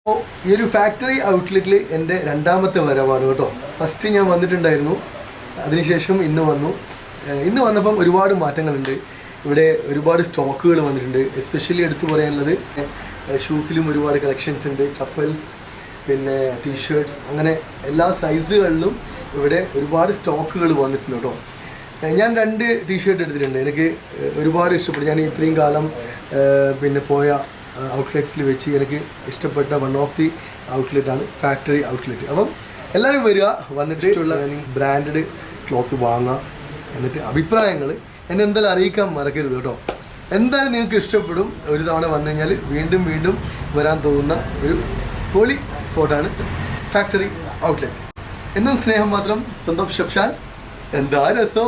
അപ്പോൾ ഈ ഒരു ഫാക്ടറി ഔട്ട്ലെറ്റിൽ എൻ്റെ രണ്ടാമത്തെ വരവാണ് കേട്ടോ. ഫസ്റ്റ് ഞാൻ വന്നിട്ടുണ്ടായിരുന്നു, അതിനുശേഷം ഇന്ന് വന്നു. ഇന്ന് വന്നപ്പം ഒരുപാട് മാറ്റങ്ങളുണ്ട്. ഇവിടെ ഒരുപാട് സ്റ്റോക്കുകൾ വന്നിട്ടുണ്ട്. എസ്പെഷ്യലി എടുത്തു പറയാനുള്ളത് ഷൂസിലും ഒരുപാട് കളക്ഷൻസ് ഉണ്ട്. ചപ്പൽസ്, പിന്നെ ടീഷർട്ട്സ്, അങ്ങനെ എല്ലാ സൈസുകളിലും ഇവിടെ ഒരുപാട് സ്റ്റോക്കുകൾ വന്നിട്ടുണ്ട് കേട്ടോ. ഞാൻ 2 ടീഷർട്ട് എടുത്തിട്ടുണ്ട്. എനിക്ക് ഒരുപാട് ഇഷ്ടപ്പെട്ടു. ഞാൻ ഇത്രയും കാലം പിന്നെ പോയ ഔട്ട്ലെറ്റ്സിൽ വെച്ച് എനിക്ക് ഇഷ്ടപ്പെട്ട വൺ ഓഫ് ദി ഔട്ട്ലെറ്റാണ് ഫാക്ടറി ഔട്ട്ലെറ്റ്. അപ്പം എല്ലാവരും വരിക, വന്നിട്ടുള്ള ബ്രാൻഡഡ് ക്ലോത്ത് വാങ്ങുക. എന്നിട്ട് അഭിപ്രായങ്ങൾ എന്നെ എന്തായാലും അറിയിക്കാൻ മറക്കരുത് കേട്ടോ. എന്തായാലും നിങ്ങൾക്ക് ഇഷ്ടപ്പെടും. ഒരു തവണ വന്നു കഴിഞ്ഞാൽ വീണ്ടും വീണ്ടും വരാൻ തോന്നുന്ന ഒരു പൊളി സ്പോട്ടാണ് ഫാക്ടറി ഔട്ട്ലെറ്റ്. എന്നും സ്നേഹം മാത്രം. സ്വന്തം ഷെഫ്ഷാൻ. എന്താ രസോ.